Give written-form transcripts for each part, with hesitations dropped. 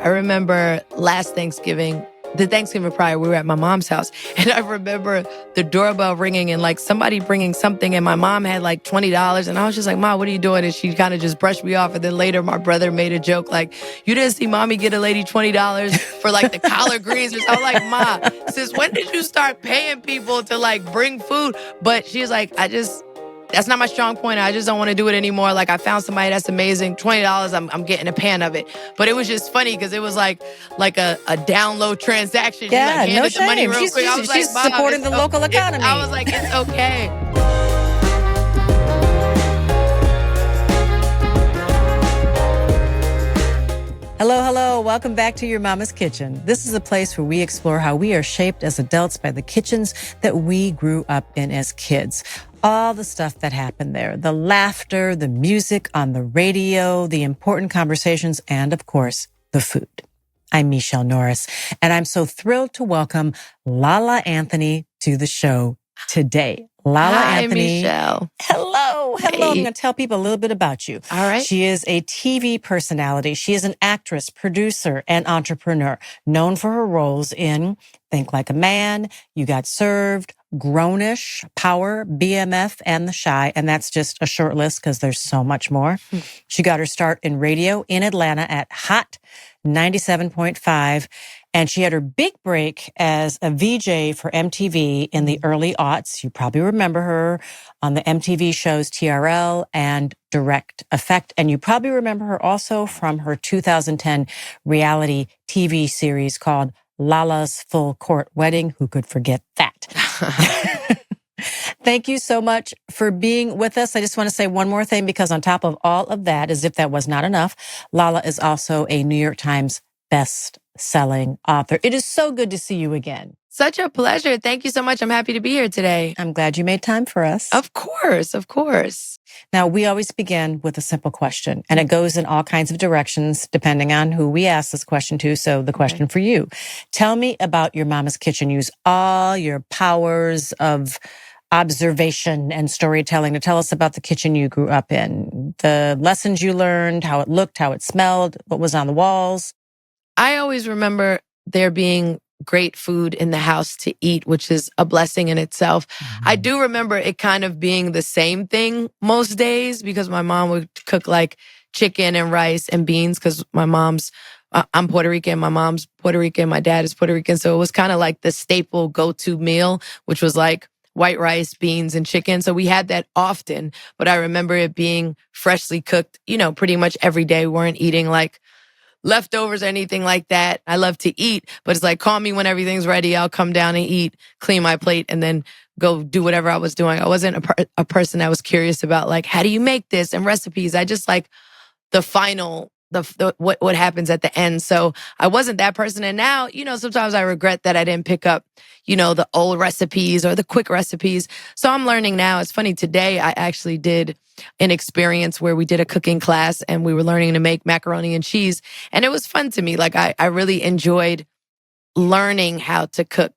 I remember last Thanksgiving, the Thanksgiving prior, we were at my mom's house. And I remember the doorbell ringing and like somebody bringing something. And my mom had like $20. And I was just like, Ma, what are you doing? And she kind of just brushed me off. And then later my brother made a joke like, you didn't see mommy get a lady $20 for like the collard greens. I was like, Ma, since when did you start paying people to like bring food? But she was like, that's not my strong point. I just don't want to do it anymore. Like, I found somebody that's amazing. $20, I'm getting a pan of it. But it was just funny because it was like a download transaction. Yeah, she, like, no handed the money shame. real quick. I was She's like, supporting the local economy. I was like, it's okay. Hello. Welcome back to Your Mama's Kitchen. This is a place where we explore how we are shaped as adults by the kitchens that we grew up in as kids. All the stuff that happened there, the laughter, the music on the radio, the important conversations, and of course, the food. I'm Michele Norris, and I'm so thrilled to welcome Lala Anthony to the show today. Lala Anthony. Michele. Hello. Hey. I'm going to tell people a little bit about you. All right. She is a TV personality. She is an actress, producer, and entrepreneur, known for her roles in Think Like a Man, You Got Served, Grownish, Power, BMF, and The Chi. And that's just a short list because there's so much more. She got her start in radio in Atlanta at Hot 97.5. And she had her big break as a VJ for MTV in the early aughts. You probably remember her on the MTV shows TRL and Direct Effect. And you probably remember her also from her 2010 reality TV series called Lala's Full Court Wedding. Who could forget that? Thank you so much for being with us. I just want to say one more thing, because on top of all of that, as if that was not enough, Lala is also a New York Times best-selling author. It is so good to see you again. Such a pleasure. Thank you so much. I'm happy to be here today. I'm glad you made time for us. Of course. Now, we always begin with a simple question, and it goes in all kinds of directions depending on who we ask this question to. So the question for you, tell me about Your Mama's Kitchen. Use all your powers of observation and storytelling to tell us about the kitchen you grew up in, the lessons you learned, how it looked, how it smelled, what was on the walls. I always remember there being great food in the house to eat, which is a blessing in itself. I do remember it kind of being the same thing most days because my mom would cook like chicken and rice and beans because I'm Puerto Rican, my mom's Puerto Rican, my dad is Puerto Rican. So it was kind of like the staple go-to meal, which was like white rice, beans, and chicken. So we had that often, but I remember it being freshly cooked, pretty much every day. We weren't eating like leftovers or anything like that. I love to eat, but it's like, call me when everything's ready. I'll come down and eat, clean my plate, and then go do whatever I was doing. I wasn't a person that was curious about like, how do you make this and recipes. I just like the final, what happens at the end. So I wasn't that person. And now, sometimes I regret that I didn't pick up, the old recipes or the quick recipes. So I'm learning now. It's funny. Today, I actually did an experience where we did a cooking class and we were learning to make macaroni and cheese. And it was fun to me. Like I really enjoyed learning how to cook.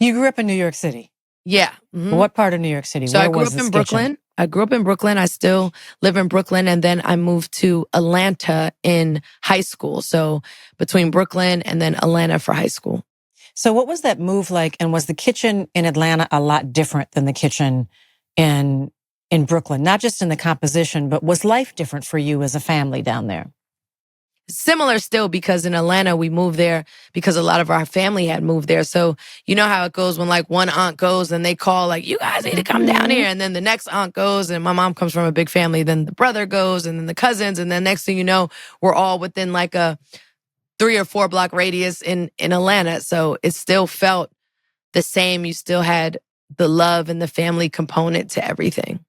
You grew up in New York City. Yeah. Mm-hmm. What part of New York City? So Where I grew up in Brooklyn. I grew up in Brooklyn. I still live in Brooklyn. And then I moved to Atlanta in high school. So between Brooklyn and then Atlanta for high school. So what was that move like? And was the kitchen in Atlanta a lot different than the kitchen in Brooklyn? Not just in the composition, but was life different for you as a family down there? Similar still, because in Atlanta, we moved there because a lot of our family had moved there. So you know how it goes when like one aunt goes and they call like, you guys need to come down here. And then the next aunt goes, and my mom comes from a big family. Then the brother goes, and then the cousins. And then next thing you know, we're all within like a 3 or 4 block radius in Atlanta. So it still felt the same. You still had the love and the family component to everything.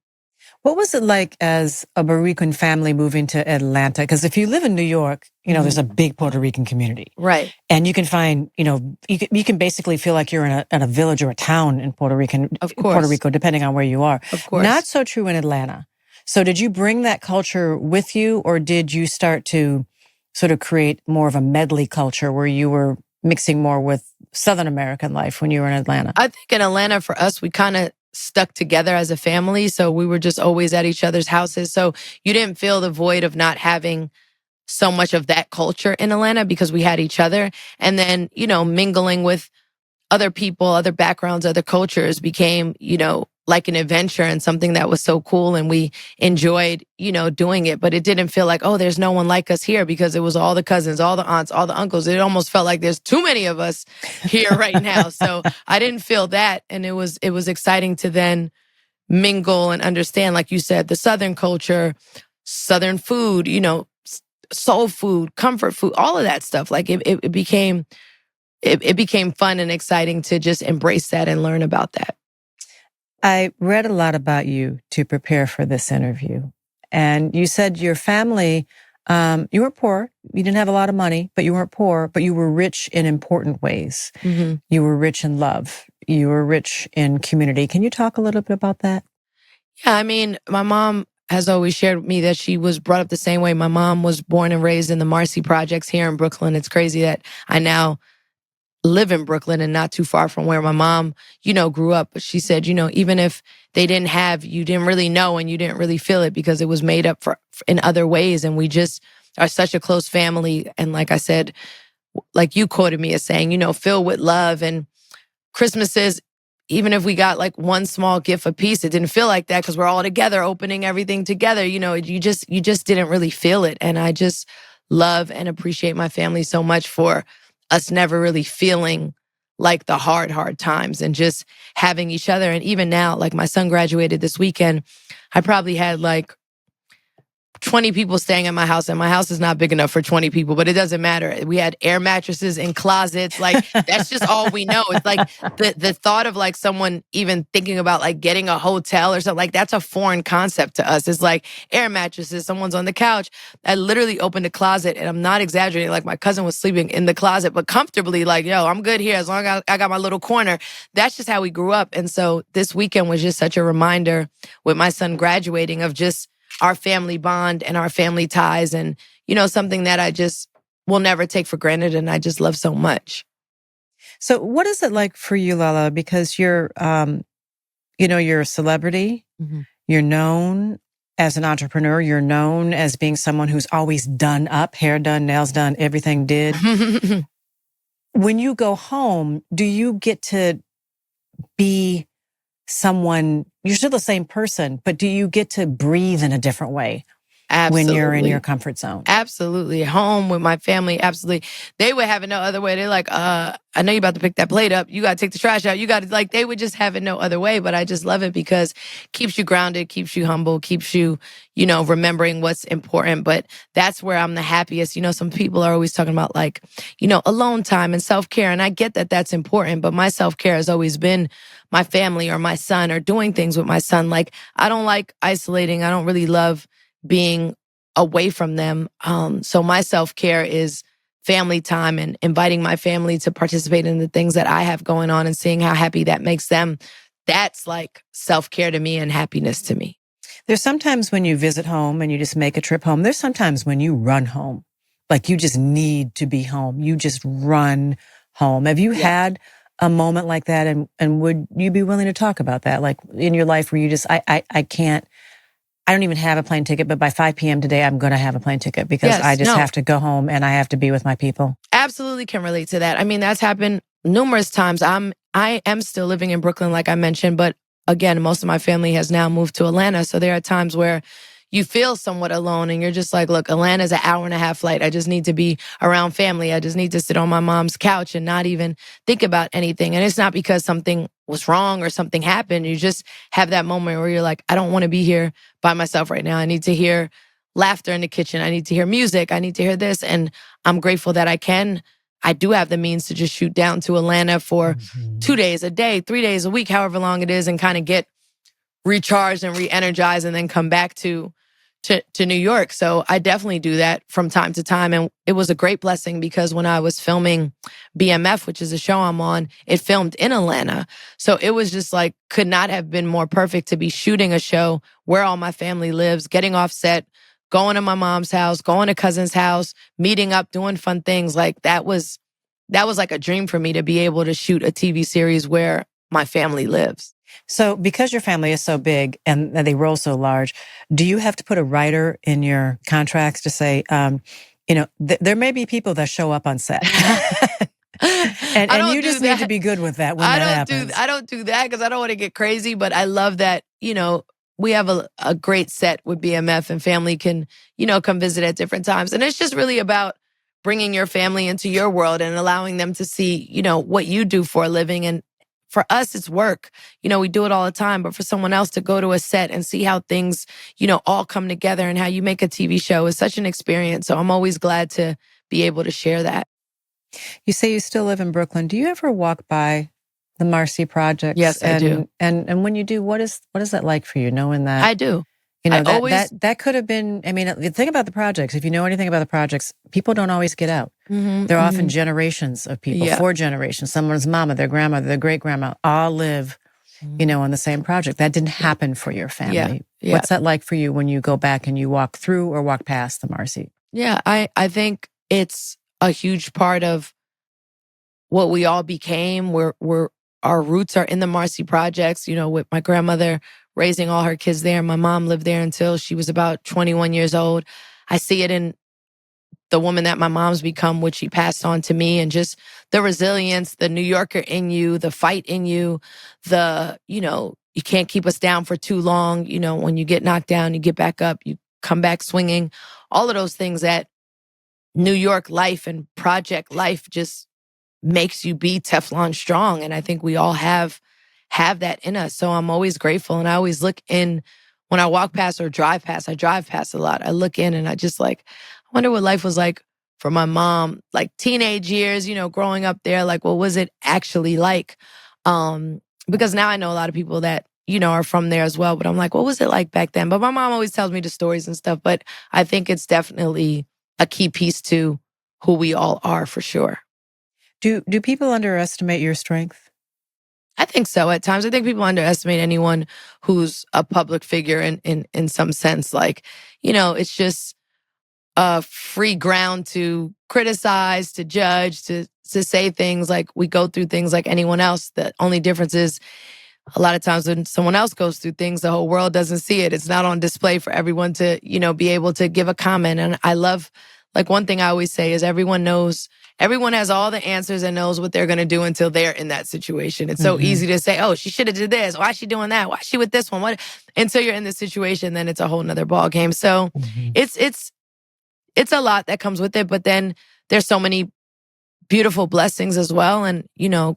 What was it like as a Puerto Rican family moving to Atlanta? Because if you live in New York, there's a big Puerto Rican community. Right. And you can find, you can basically feel like you're in a village or a town in Puerto Rico, depending on where you are. Of course. Not so true in Atlanta. So did you bring that culture with you, or did you start to sort of create more of a medley culture where you were mixing more with Southern American life when you were in Atlanta? I think in Atlanta for us, we kind of stuck together as a family. So we were just always at each other's houses. So you didn't feel the void of not having so much of that culture in Atlanta because we had each other. And then, mingling with other people, other backgrounds, other cultures became, like an adventure and something that was so cool. And we enjoyed, doing it. But it didn't feel like, oh, there's no one like us here, because it was all the cousins, all the aunts, all the uncles. It almost felt like there's too many of us here right now. So I didn't feel that. And it was exciting to then mingle and understand, like you said, the Southern culture, Southern food, soul food, comfort food, all of that stuff. Like it became fun and exciting to just embrace that and learn about that. I read a lot about you to prepare for this interview. And you said your family, you weren't poor. You didn't have a lot of money, but you weren't poor, but you were rich in important ways. Mm-hmm. You were rich in love. You were rich in community. Can you talk a little bit about that? Yeah, I mean, my mom has always shared with me that she was brought up the same way. My mom was born and raised in the Marcy Projects here in Brooklyn. It's crazy that I now live in Brooklyn and not too far from where my mom, grew up. But she said, even if they didn't have, you didn't really know and you didn't really feel it because it was made up for in other ways. And we just are such a close family. And like I said, like you quoted me as saying, filled with love. And Christmases, even if we got like one small gift apiece, it didn't feel like that because we're all together, opening everything together. You just didn't really feel it. And I just love and appreciate my family so much for us never really feeling like the hard times and just having each other. And even now, like my son graduated this weekend, I probably had like 20 people staying at my house, and my house is not big enough for 20 people, but it doesn't matter. We had air mattresses in closets. Like, that's just all we know. It's like the thought of like someone even thinking about like getting a hotel or something, like that's a foreign concept to us. It's like air mattresses, someone's on the couch. I literally opened a closet, and I'm not exaggerating. Like my cousin was sleeping in the closet, but comfortably, like, yo, I'm good here as long as I got my little corner. That's just how we grew up. And so this weekend was just such a reminder with my son graduating of just our family bond and our family ties, and, something that I just will never take for granted and I just love so much. So what is it like for you, Lala? Because you're a celebrity. Mm-hmm. You're known as an entrepreneur. You're known as being someone who's always done up, hair done, nails done, everything did. When you go home, do you get to be someone, you're still the same person, but do you get to breathe in a different way? Absolutely. When you're in your comfort zone? Absolutely. Home with my family, absolutely. They would have it no other way. They're like, I know you're about to pick that plate up. You got to take the trash out. You got to, like, they would just have it no other way. But I just love it because it keeps you grounded, keeps you humble, keeps you, remembering what's important. But that's where I'm the happiest. Some people are always talking about like, alone time and self-care. And I get that that's important. But my self-care has always been my family or my son or doing things with my son. Like, I don't like isolating. I don't really love being away from them. So my self-care is family time and inviting my family to participate in the things that I have going on and seeing how happy that makes them. That's like self-care to me and happiness to me. There's sometimes when you visit home and you just make a trip home. There's sometimes when you run home. Like you just need to be home. You just run home. Have you had a moment like that? And would you be willing to talk about that? Like in your life where you just, I don't even have a plane ticket, but by 5 p.m. today, I'm going to have a plane ticket because I just have to go home and I have to be with my people. Absolutely can relate to that. I mean, that's happened numerous times. I am still living in Brooklyn, like I mentioned, but again, most of my family has now moved to Atlanta. So there are times where you feel somewhat alone and you're just like, look, Atlanta's an hour-and-a-half flight. I just need to be around family. I just need to sit on my mom's couch and not even think about anything. And it's not because something was wrong or something happened. You just have that moment where you're like, I don't want to be here by myself right now. I need to hear laughter in the kitchen. I need to hear music. I need to hear this. And I'm grateful that I do have the means to just shoot down to Atlanta for 2 days, a day, 3 days, a week, however long it is, and kind of get recharged and re-energized and then come back to New York. So I definitely do that from time to time. And it was a great blessing because when I was filming BMF, which is a show I'm on, it filmed in Atlanta. So it was just like, could not have been more perfect to be shooting a show where all my family lives, getting off set, going to my mom's house, going to cousin's house, meeting up, doing fun things. Like that was like a dream for me to be able to shoot a TV series where my family lives. So because your family is so big and they roll so large, do you have to put a writer in your contracts to say, There may be people that show up on set. and you just need to be good with that when that happens. I don't do that because I don't want to get crazy, but I love that, we have a great set with BMF and family can, come visit at different times. And it's just really about bringing your family into your world and allowing them to see, what you do for a living. And for us, it's work. We do it all the time, but for someone else to go to a set and see how things, all come together and how you make a TV show is such an experience. So I'm always glad to be able to share that. You say you still live in Brooklyn. Do you ever walk by the Marcy projects? Yes, I do. And when you do, what is that like for you, knowing that? I do. That could have been, the thing about the projects, if you know anything about the projects, people don't always get out. Mm-hmm, They're often generations of people, 4 generations. Someone's mama, their grandmother, their great-grandma, all live, on the same project. That didn't happen for your family. Yeah. What's that like for you when you go back and you walk through or walk past the Marcy? Yeah, I think it's a huge part of what we all became. Our roots are in the Marcy projects, with my grandmother raising all her kids there. My mom lived there until she was about 21 years old. I see it in the woman that my mom's become, which she passed on to me, and just the resilience, the New Yorker in you, the fight in you, you can't keep us down for too long. When you get knocked down, you get back up, you come back swinging. All of those things that New York life and project life just makes you be Teflon strong. And I think we all have that in us. So I'm always grateful. And I always look in when I walk past or drive past. I drive past a lot. I look in and I just I wonder what life was like for my mom, like teenage years, growing up there. Like, what was it actually like? Because now I know a lot of people that, are from there as well. But I'm like, what was it like back then? But my mom always tells me the stories and stuff. But I think it's definitely a key piece to who we all are, for sure. Do people underestimate your strength? I think so at times. I think people underestimate anyone who's a public figure in some sense. It's just a free ground to criticize, to judge, to say things. Like, we go through things like anyone else. The only difference is a lot of times when someone else goes through things, the whole world doesn't see it. It's not on display for everyone to, be able to give a comment. And I love, one thing I always say is everyone has all the answers and knows what they're going to do until they're in that situation. It's so easy to say, oh, she should have did this. Why is she doing that? Why is she with this one? What? Until you're in this situation, then it's a whole nother ball game. So it's a lot that comes with it. But then there's so many beautiful blessings as well. And,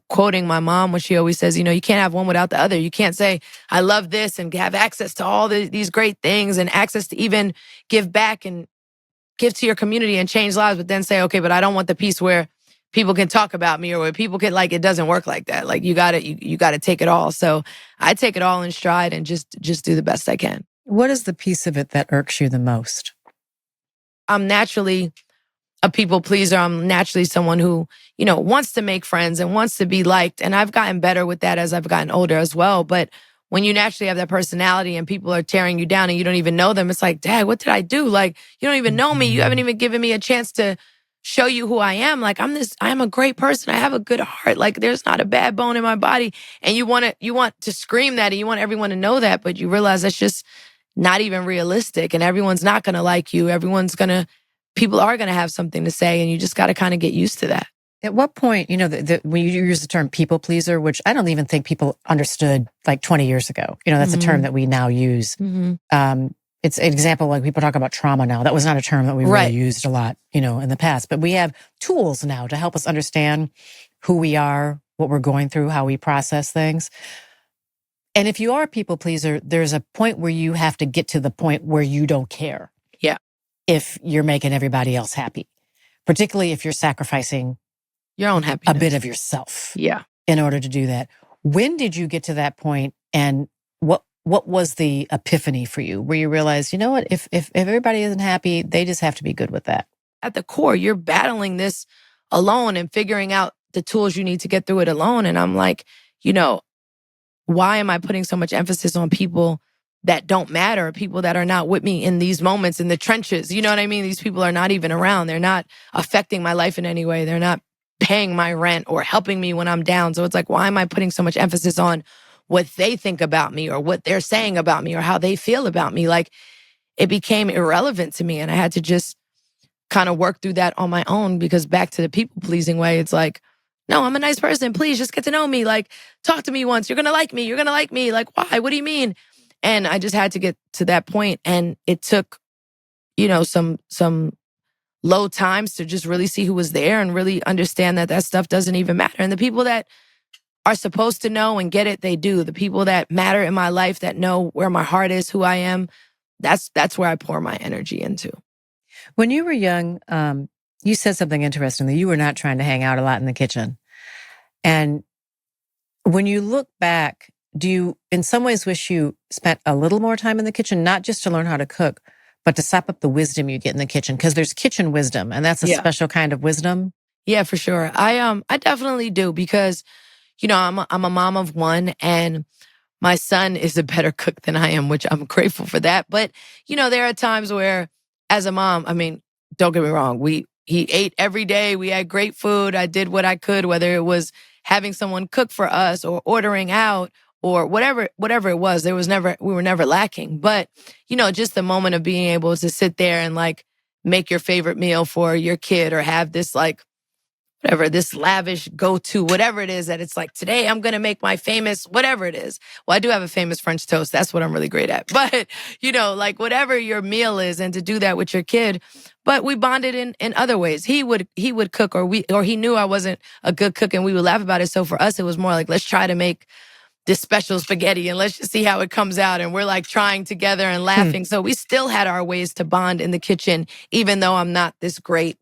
quoting my mom when she always says, you can't have one without the other. You can't say, I love this and have access to all these great things and access to even give back and give to your community and change lives, but then say, okay, but I don't want the piece where people can talk about me or where people can, it doesn't work like that. You gotta take it all. So I take it all in stride and just do the best I can. What is the piece of it that irks you the most? I'm naturally a people pleaser. I'm naturally someone who, wants to make friends and wants to be liked. And I've gotten better with that as I've gotten older as well. But when you naturally have that personality and people are tearing you down and you don't even know them, it's like, Dad, what did I do? You don't even know me. You haven't even given me a chance to show you who I am. I'm a great person. I have a good heart. There's not a bad bone in my body. And you want to scream that and you want everyone to know that, but you realize that's just not even realistic and everyone's not going to like you. People are going to have something to say and you just got to kind of get used to that. At what point, when you use the term people pleaser, which I don't even think people understood 20 years ago, that's a term that we now use. It's an example, people talk about trauma now. That was not a term that we really used a lot, in the past. But we have tools now to help us understand who we are, what we're going through, how we process things. And if you are a people pleaser, there's a point where you have to get to the point where you don't care. Yeah. If you're making everybody else happy, particularly if you're sacrificing your own happiness, a bit of yourself. Yeah. In order to do that. When did you get to that point, and what was the epiphany for you where you realized, you know what, if everybody isn't happy, they just have to be good with that? At the core, you're battling this alone and figuring out the tools you need to get through it alone. And I'm like, why am I putting so much emphasis on people that don't matter, people that are not with me in these moments in the trenches? You know what I mean? These people are not even around. They're not affecting my life in any way. They're not paying my rent or helping me when I'm down. So it's like, why am I putting so much emphasis on what they think about me or what they're saying about me or how they feel about me? It became irrelevant to me. And I had to just kind of work through that on my own, because back to the people pleasing way, it's like, no, I'm a nice person. Please just get to know me. Like, talk to me once. You're going to like me. You're going to like me. Like, why? What do you mean? And I just had to get to that point. And it took, some low times to just really see who was there and really understand that stuff doesn't even matter. And the people that are supposed to know and get it, they do. The people that matter in my life, that know where my heart is, who I am, that's where I pour my energy into. When you were young, you said something interesting, that you were not trying to hang out a lot in the kitchen. And when you look back, do you in some ways wish you spent a little more time in the kitchen, not just to learn how to cook, but to sop up the wisdom you get in the kitchen? Because there's kitchen wisdom, and that's a special kind of wisdom. Yeah, for sure. I definitely do, because, I'm a mom of one, and my son is a better cook than I am, which I'm grateful for that. But, there are times where, as a mom, I mean, don't get me wrong, he ate every day. We had great food. I did what I could, whether it was having someone cook for us or ordering out or whatever it was. We were never lacking. But, just the moment of being able to sit there and like make your favorite meal for your kid, or have this like, whatever, this lavish go-to, whatever it is that it's like, today I'm going to make my famous, whatever it is. Well, I do have a famous French toast. That's what I'm really great at. But, like whatever your meal is, and to do that with your kid. But we bonded in other ways. He would cook, or he knew I wasn't a good cook, and we would laugh about it. So for us, it was more like, let's try to make this special spaghetti and let's just see how it comes out. And we're like trying together and laughing. So we still had our ways to bond in the kitchen, even though I'm not this great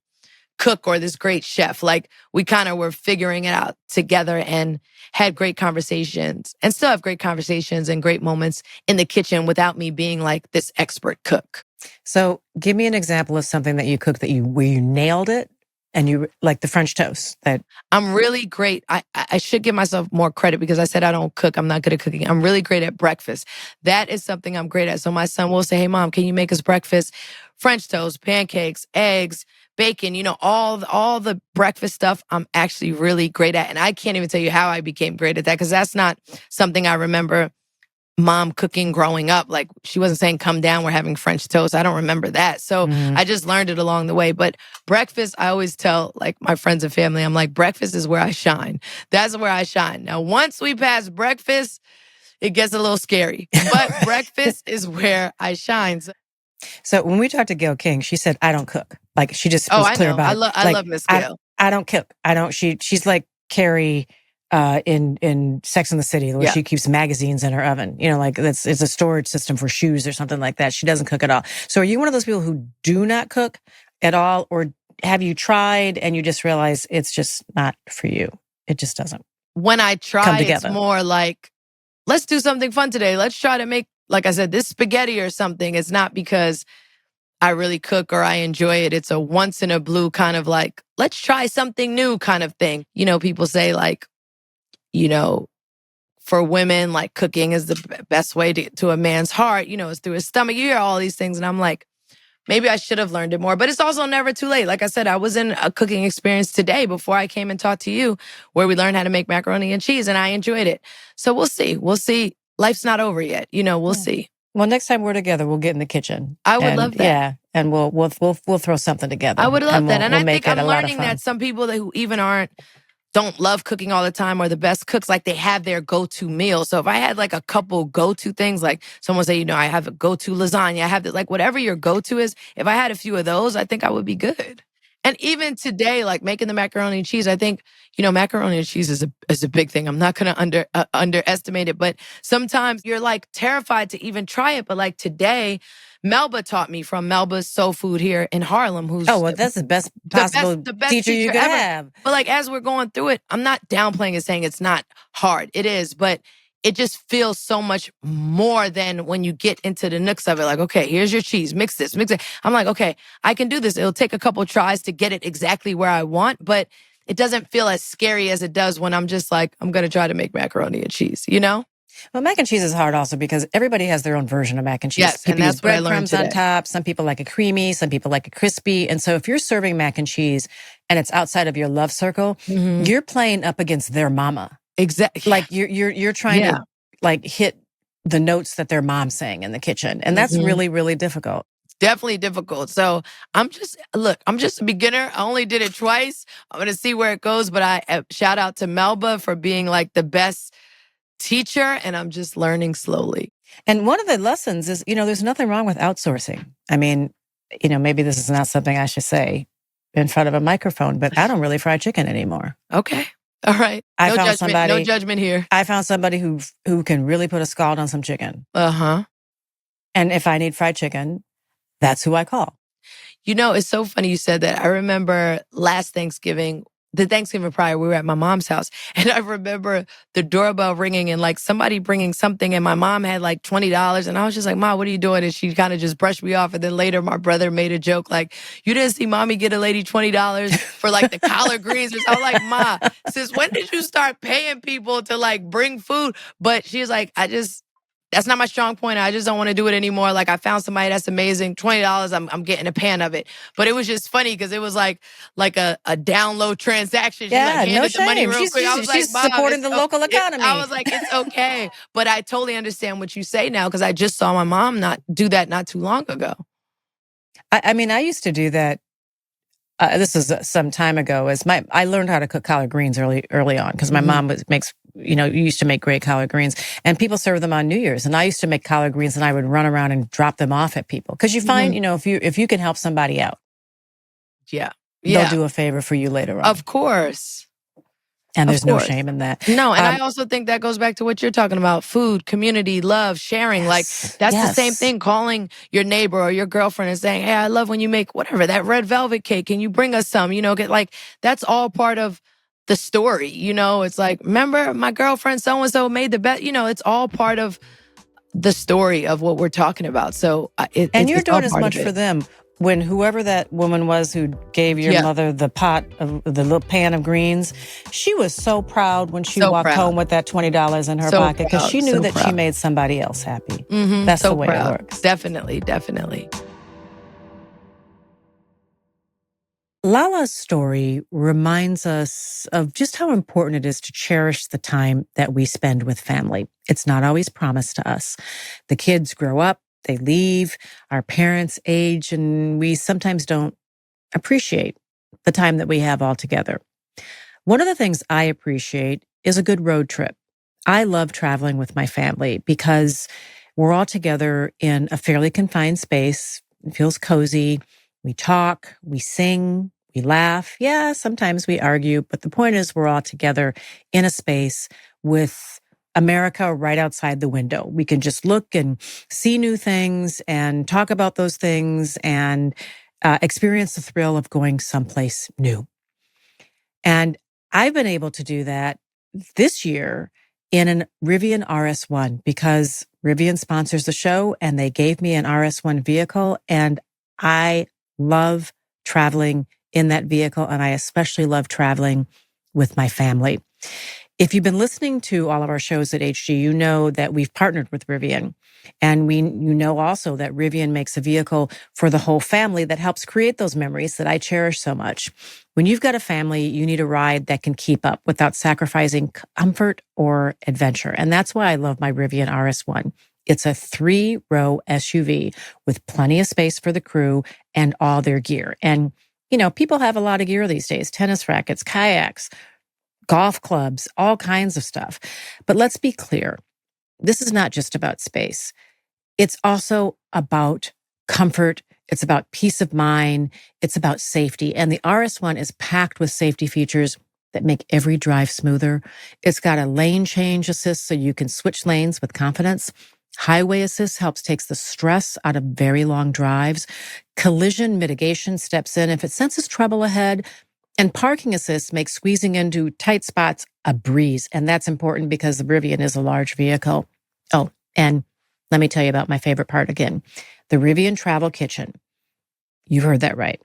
cook or this great chef. Like, we kind of were figuring it out together and had great conversations, and still have great conversations and great moments in the kitchen without me being like this expert cook. So give me an example of something that you cooked where you nailed it, and you like the French toast. That I'm really great. I should give myself more credit, because I said I don't cook. I'm not good at cooking. I'm really great at breakfast. That is something I'm great at. So my son will say, hey, Mom, can you make us breakfast? French toast, pancakes, eggs, bacon, all the breakfast stuff I'm actually really great at. And I can't even tell you how I became great at that, because that's not something I remember Mom cooking growing up. Like, she wasn't saying, come down, we're having French toast. I don't remember that. So I just learned it along the way. But breakfast, I always tell like my friends and family, I'm like, breakfast is where I shine. That's where I shine. Now, once we pass breakfast, it gets a little scary. But breakfast is where I shine. So when we talked to Gayle King, she said, I don't cook. Like, she just was clear about it. I love Miss Gayle. I don't cook. She's like Carrie in Sex and the City, where she keeps magazines in her oven. Like it's a storage system for shoes or something like that. She doesn't cook at all. So are you one of those people who do not cook at all? Or have you tried and you just realize it's just not for you? It just doesn't. When I try, it's more like, let's do something fun today. Let's try to make, like I said, this spaghetti or something. It's not because I really cook or I enjoy it. It's a once in a blue kind of like, let's try something new kind of thing. People say like, for women, like cooking is the best way to a man's heart, is through his stomach. You hear all these things. And I'm like, maybe I should have learned it more, but it's also never too late. Like I said, I was in a cooking experience today before I came and talked to you, where we learned how to make macaroni and cheese, and I enjoyed it. So we'll see. We'll see. Life's not over yet. We'll see. Well, next time we're together, we'll get in the kitchen. I would love that. Yeah, and we'll throw something together. I would love that. And I think I'm learning that some people who even don't love cooking all the time or the best cooks, like they have their go-to meal. So if I had like a couple go-to things, like someone say, I have a go-to lasagna, I have like whatever your go-to is, if I had a few of those, I think I would be good. And even today, like making the macaroni and cheese, I think, macaroni and cheese is a big thing. I'm not going to underestimate it, but sometimes you're like terrified to even try it. But like today, Melba taught me, from Melba's Soul Food here in Harlem, who's that's the best possible the best teacher you could ever have. But like, as we're going through it, I'm not downplaying and saying it's not hard. It is, but it just feels so much more than when you get into the nooks of it. Like, okay, here's your cheese, mix this, mix it. I'm like, okay, I can do this. It'll take a couple tries to get it exactly where I want, but it doesn't feel as scary as it does when I'm just like, I'm going to try to make macaroni and cheese, Well, mac and cheese is hard also because everybody has their own version of mac and cheese. Yes, people and that's use what I learned breadcrumbs on today. top. Some people like it creamy. Some people like it crispy. And so if you're serving mac and cheese and it's outside of your love circle, you're playing up against their mama. Exactly. Like you're trying to like hit the notes that their mom's saying in the kitchen. And that's really, really difficult. definitely difficult. So I'm just a beginner. I only did it twice. I'm going to see where it goes. But I shout out to Melba for being like the best teacher. And I'm just learning slowly. And one of the lessons is, there's nothing wrong with outsourcing. I mean, maybe this is not something I should say in front of a microphone, but I don't really fry chicken anymore. Okay. All right. No judgment here. I found somebody who can really put a scald on some chicken. Uh-huh. And if I need fried chicken, that's who I call. It's so funny you said that. I remember last Thanksgiving, the Thanksgiving prior, we were at my mom's house. And I remember the doorbell ringing and like somebody bringing something. And my mom had like $20. And I was just like, Ma, what are you doing? And she kind of just brushed me off. And then later my brother made a joke like, you didn't see mommy get a lady $20 for like the collard greens. I was like, Ma, since when did you start paying people to like bring food? But she was like, that's not my strong point. I just don't want to do it anymore. Like I found somebody that's amazing. $20, I'm getting a pan of it. But it was just funny because it was like a download transaction. She no shame. The money real quick. I was she's supporting the local economy. I was like, it's okay. But I totally understand what you say now because I just saw my mom not do that not too long ago. I mean, I used to do that. This is some time ago. I learned how to cook collard greens early on because my mom used to make great collard greens, and people serve them on New Year's. And I used to make collard greens, and I would run around and drop them off at people because you find, if you can help somebody out, they'll do a favor for you later on. Of course. And there's no shame in that. No, and I also think that goes back to what you're talking about. Food, community, love, sharing. Yes, like, that's the same thing. Calling your neighbor or your girlfriend and saying, hey, I love when you make whatever, that red velvet cake. Can you bring us some? That's all part of the story. It's like, remember my girlfriend so-and-so made the best. It's all part of the story of what we're talking about. So and you're doing as much for them. When whoever that woman was who gave your mother the the little pan of greens, she was so proud when she walked home with that $20 in her pocket because she knew that she made somebody else happy. Mm-hmm. That's the way it works. Definitely, definitely. Lala's story reminds us of just how important it is to cherish the time that we spend with family. It's not always promised to us. The kids grow up. They leave, our parents age, and we sometimes don't appreciate the time that we have all together. One of the things I appreciate is a good road trip. I love traveling with my family because we're all together in a fairly confined space. It feels cozy. We talk, we sing, we laugh. Yeah, sometimes we argue, but the point is we're all together in a space with America right outside the window. We can just look and see new things and talk about those things and experience the thrill of going someplace new. And I've been able to do that this year in an Rivian RS1 because Rivian sponsors the show and they gave me an RS1 vehicle, and I love traveling in that vehicle, and I especially love traveling with my family. If you've been listening to all of our shows at HG, you know that we've partnered with Rivian. And you know also that Rivian makes a vehicle for the whole family that helps create those memories that I cherish so much. When you've got a family, you need a ride that can keep up without sacrificing comfort or adventure. And that's why I love my Rivian RS1. It's a 3-row SUV with plenty of space for the crew and all their gear. And, people have a lot of gear these days: tennis rackets, kayaks, golf clubs, all kinds of stuff. But let's be clear. This is not just about space. It's also about comfort. It's about peace of mind. It's about safety. And the RS1 is packed with safety features that make every drive smoother. It's got a lane change assist so you can switch lanes with confidence. Highway assist helps takes the stress out of very long drives. Collision mitigation steps in if it senses trouble ahead. And parking assist makes squeezing into tight spots a breeze. And that's important because the Rivian is a large vehicle. Oh, and let me tell you about my favorite part again. The Rivian Travel Kitchen. You heard that right.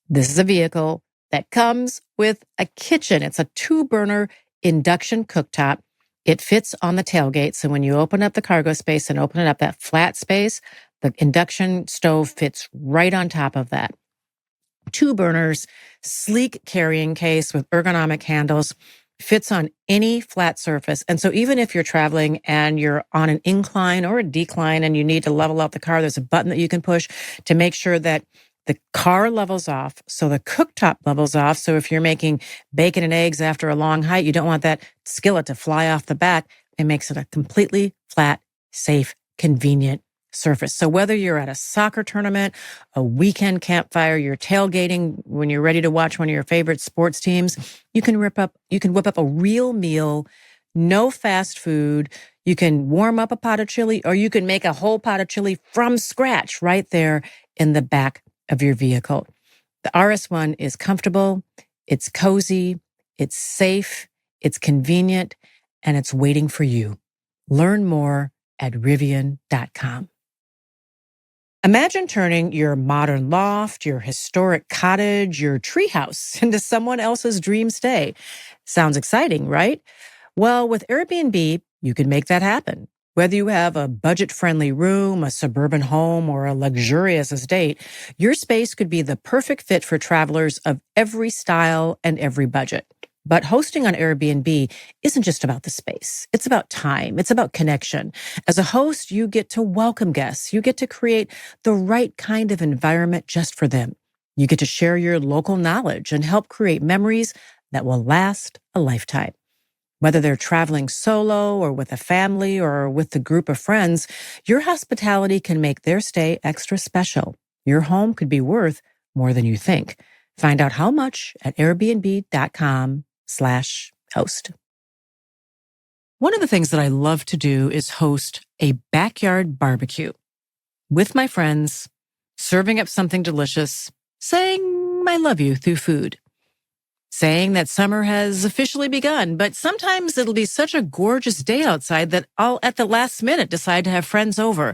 This is a vehicle that comes with a kitchen. It's a 2-burner induction cooktop. It fits on the tailgate. So when you open up the cargo space and open it up, that flat space, the induction stove fits right on top of that. 2 burners, sleek carrying case with ergonomic handles, fits on any flat surface. And so even if you're traveling and you're on an incline or a decline and you need to level out the car, there's a button that you can push to make sure that the car levels off, so the cooktop levels off. So if you're making bacon and eggs after a long hike, you don't want that skillet to fly off the back. It makes it a completely flat, safe, convenient surface. So whether you're at a soccer tournament, a weekend campfire, you're tailgating when you're ready to watch one of your favorite sports teams, you can whip up a real meal, no fast food. You can warm up a pot of chili, or you can make a whole pot of chili from scratch right there in the back of your vehicle. The RS1 is comfortable, it's cozy, it's safe, it's convenient, and it's waiting for you. Learn more at Rivian.com. Imagine turning your modern loft, your historic cottage, your treehouse into someone else's dream stay. Sounds exciting, right? Well, with Airbnb, you can make that happen. Whether you have a budget-friendly room, a suburban home, or a luxurious estate, your space could be the perfect fit for travelers of every style and every budget. But hosting on Airbnb isn't just about the space. It's about time. It's about connection. As a host, you get to welcome guests. You get to create the right kind of environment just for them. You get to share your local knowledge and help create memories that will last a lifetime. Whether they're traveling solo or with a family or with the group of friends, your hospitality can make their stay extra special. Your home could be worth more than you think. Find out how much at airbnb.com/host. One of the things that I love to do is host a backyard barbecue with my friends, serving up something delicious, saying I love you through food. Saying that summer has officially begun, but sometimes it'll be such a gorgeous day outside that I'll at the last minute decide to have friends over.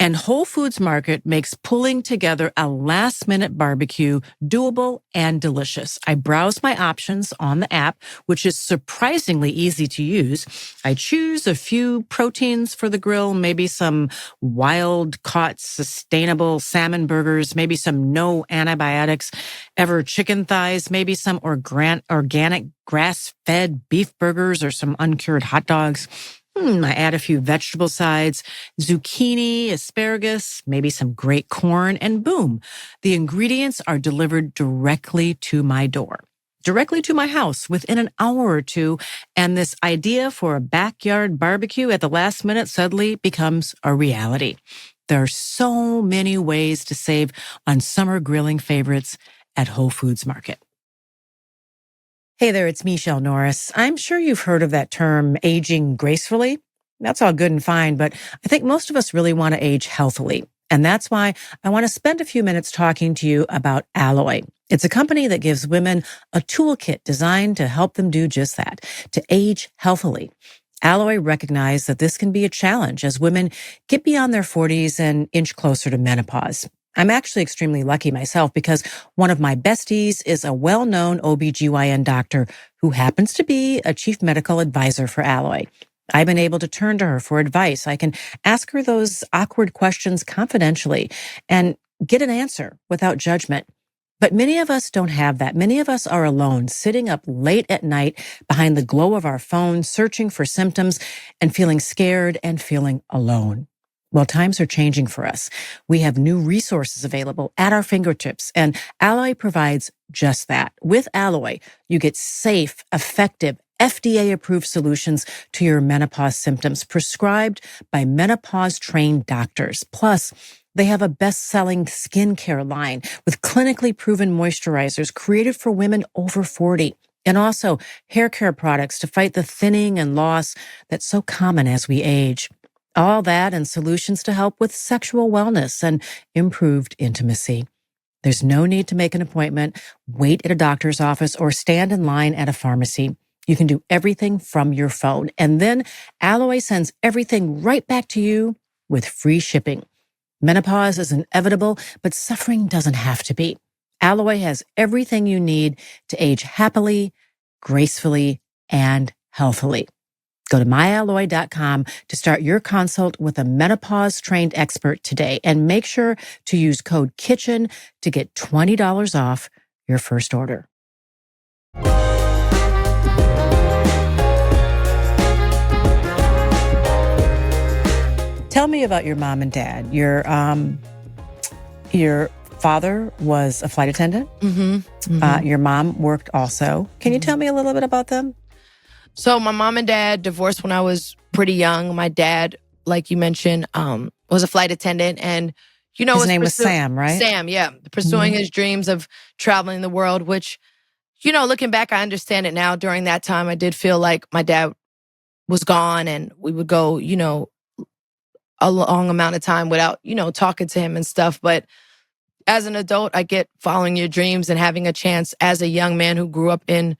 And Whole Foods Market makes pulling together a last-minute barbecue doable and delicious. I browse my options on the app, which is surprisingly easy to use. I choose a few proteins for the grill, maybe some wild-caught, sustainable salmon burgers, maybe some no antibiotics ever chicken thighs, maybe some organic grass-fed beef burgers or some uncured hot dogs. I add a few vegetable sides, zucchini, asparagus, maybe some great corn, and boom, the ingredients are delivered directly to my door, directly to my house within an hour or two. And this idea for a backyard barbecue at the last minute suddenly becomes a reality. There are so many ways to save on summer grilling favorites at Whole Foods Market. Hey there, it's Michele Norris. I'm sure you've heard of that term, aging gracefully. That's all good and fine, but I think most of us really want to age healthily. And that's why I want to spend a few minutes talking to you about Alloy. It's a company that gives women a toolkit designed to help them do just that, to age healthily. Alloy recognized that this can be a challenge as women get beyond their 40s and inch closer to menopause. I'm actually extremely lucky myself because one of my besties is a well-known OBGYN doctor who happens to be a chief medical advisor for Alloy. I've been able to turn to her for advice. I can ask her those awkward questions confidentially and get an answer without judgment. But many of us don't have that. Many of us are alone, sitting up late at night behind the glow of our phone, searching for symptoms and feeling scared and feeling alone. Well, times are changing for us. We have new resources available at our fingertips, and Alloy provides just that. With Alloy, you get safe, effective, FDA-approved solutions to your menopause symptoms prescribed by menopause-trained doctors. Plus, they have a best-selling skincare line with clinically proven moisturizers created for women over 40. And also hair care products to fight the thinning and loss that's so common as we age. All that and solutions to help with sexual wellness and improved intimacy. There's no need to make an appointment, wait at a doctor's office, or stand in line at a pharmacy. You can do everything from your phone. And then Alloy sends everything right back to you with free shipping. Menopause is inevitable, but suffering doesn't have to be. Alloy has everything you need to age happily, gracefully, and healthily. Go to myalloy.com to start your consult with a menopause-trained expert today, and make sure to use code KITCHEN to get $20 off your first order. me about your mom and dad. Your father was a flight attendant. Your mom worked also. Can you tell me a little bit about them? So my mom and dad divorced when I was pretty young. My dad, like you mentioned, was a flight attendant, and his name was Sam, right? Sam, yeah, pursuing his dreams of traveling the world. Which, looking back, I understand it now. During that time, I did feel like my dad was gone, and we would go, a long amount of time without, talking to him and stuff. But as an adult, I get following your dreams and having a chance as a young man who grew up in